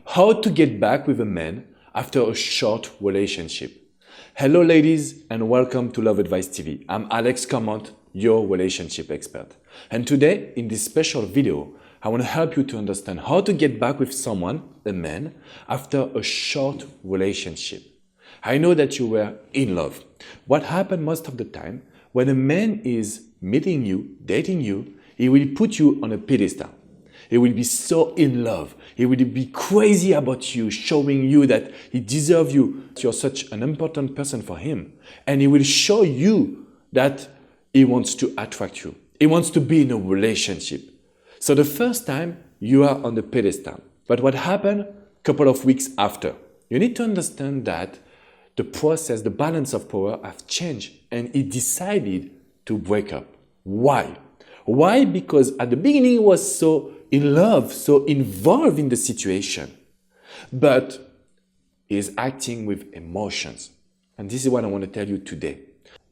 How to get back with a man after a short relationship. Hello ladies and welcome to Love Advice TV. I'm Alex Cormont, your relationship expert. And today in this special video, I want to help you to understand how to get back with someone, a man, after a short relationship. I know that you were in love. What happened most of the time, when a man is meeting you, dating you, he will put you on a pedestal. He will be so in love. He will be crazy about you, showing you that he deserves you. You're such an important person for him. And he will show you that he wants to attract you. He wants to be in a relationship. So the first time you are on the pedestal. But what happened a couple of weeks after? You need to understand that the process, the balance of power have changed. And he decided to break up. Why? Why? Because at the beginning he was so in love, so involved in the situation, but is acting with emotions. And this is what I want to tell you today.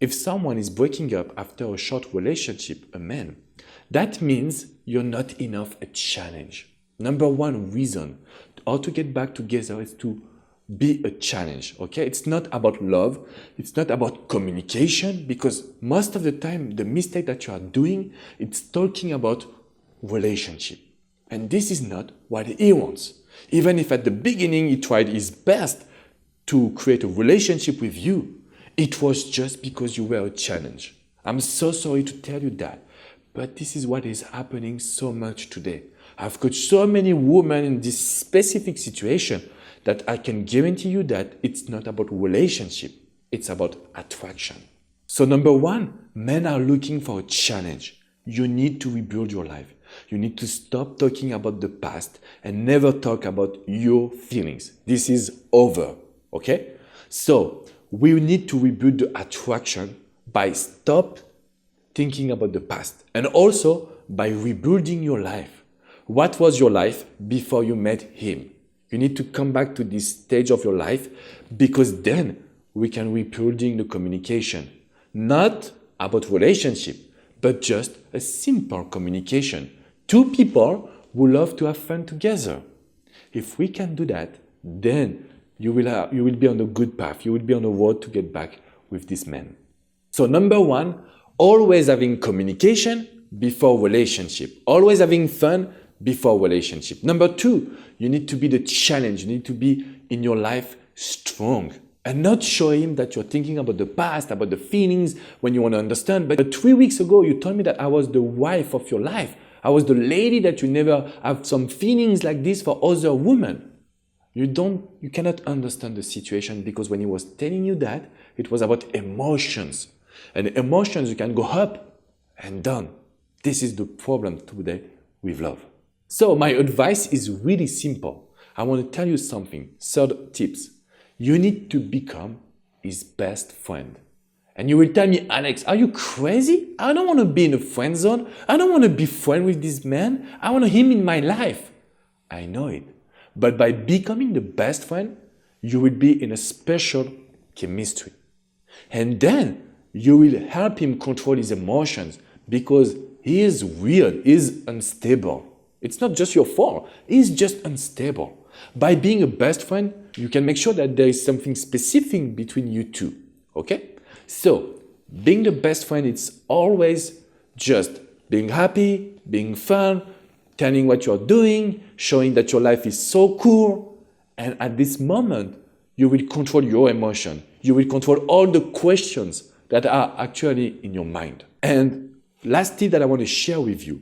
If someone is breaking up after a short relationship, a man, that means you're not enough a challenge. Number one reason how to get back together is to be a challenge, okay? It's not about love, it's not about communication, because most of the time the mistake that you are doing, it's talking about relationship. And this is not what he wants. Even if at the beginning he tried his best to create a relationship with you, it was just because you were a challenge. I'm so sorry to tell you that, but this is what is happening so much today. I've got so many women in this specific situation that I can guarantee you that it's not about relationship, it's about attraction. So number one, men are looking for a challenge. You need to rebuild your life. You need to stop talking about the past and never talk about your feelings. This is over, okay? So we need to rebuild the attraction by stop thinking about the past and also by rebuilding your life. What was your life before you met him? You need to come back to this stage of your life because then we can rebuilding the communication. Not about relationship, but just a simple communication. Two people who love to have fun together. If we can do that, then you will be on a good path. You will be on the road to get back with this man. So number one, always having communication before relationship. Always having fun before relationship. Number two, you need to be the challenge. You need to be in your life strong. And not show him that you're thinking about the past, about the feelings when you want to understand. But 3 weeks ago, you told me that I was the wife of your life. I was the lady that you never have some feelings like this for other women. You cannot understand the situation because when he was telling you that, it was about emotions. And emotions, you can go up and down. This is the problem today with love. So my advice is really simple. I want to tell you something. Third tips. You need to become his best friend. And you will tell me, Alex, are you crazy? I don't want to be in a friend zone. I don't want to be friends with this man. I want him in my life. I know it. But by becoming the best friend, you will be in a special chemistry. And then you will help him control his emotions because he is weird, he is unstable. It's not just your fault. He's just unstable. By being a best friend, you can make sure that there is something specific between you two. Okay? So, being the best friend, it's always just being happy, being fun, telling what you're doing, showing that your life is so cool. And at this moment, you will control your emotion. You will control all the questions that are actually in your mind. And last tip that I want to share with you,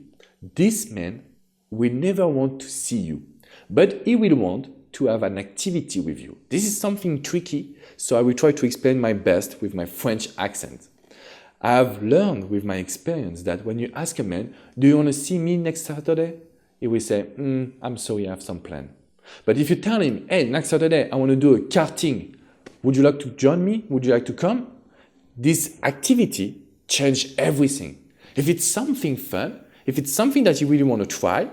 this man will never want to see you, but he will want to have an activity with you. This is something tricky, so I will try to explain my best with my French accent. I have learned with my experience that when you ask a man, do you want to see me next Saturday? He will say, I'm sorry, I have some plan. But if you tell him, hey, next Saturday, I want to do a karting. Would you like to join me? Would you like to come? This activity changes everything. If it's something fun, if it's something that you really want to try,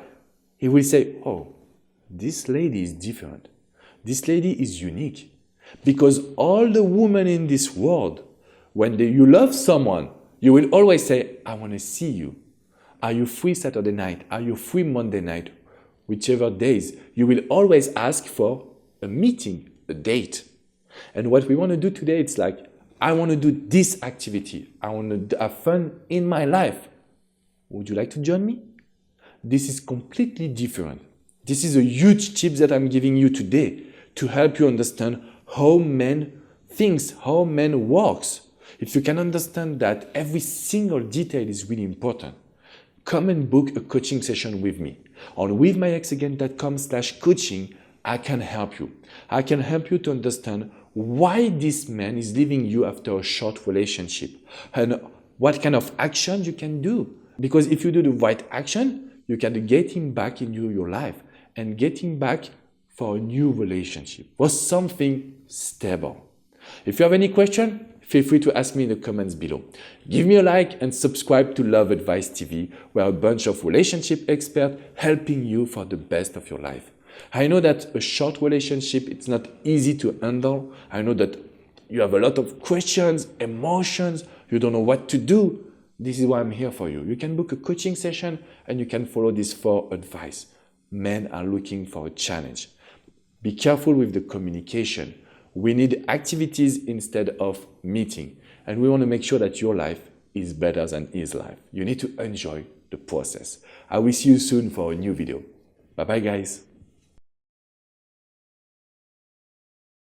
he will say, oh, this lady is different. This lady is unique. Because all the women in this world, when you love someone, you will always say, I want to see you. Are you free Saturday night? Are you free Monday night? whichever days, you will always ask for a meeting, a date. And what we want to do today, it's like, I want to do this activity. I want to have fun in my life. Would you like to join me? This is completely different. This is a huge tip that I'm giving you today to help you understand how man thinks, how man works. If you can understand that every single detail is really important, come and book a coaching session with me. On withmyexagain.com/coaching, I can help you. I can help you to understand why this man is leaving you after a short relationship and what kind of action you can do. Because if you do the right action, you can get him back into your life and get him back for a new relationship, for something stable. If you have any question, feel free to ask me in the comments below. Give me a like and subscribe to Love Advice TV. We're a bunch of relationship experts helping you for the best of your life. I know that a short relationship, it's not easy to handle. I know that you have a lot of questions, emotions, you don't know what to do. This is why I'm here for you. You can book a coaching session and you can follow these 4 advice. Men are looking for a challenge. Be careful with the communication. We need activities instead of meeting. And we want to make sure that your life is better than his life. You need to enjoy the process. I will see you soon for a new video. Bye-bye, guys.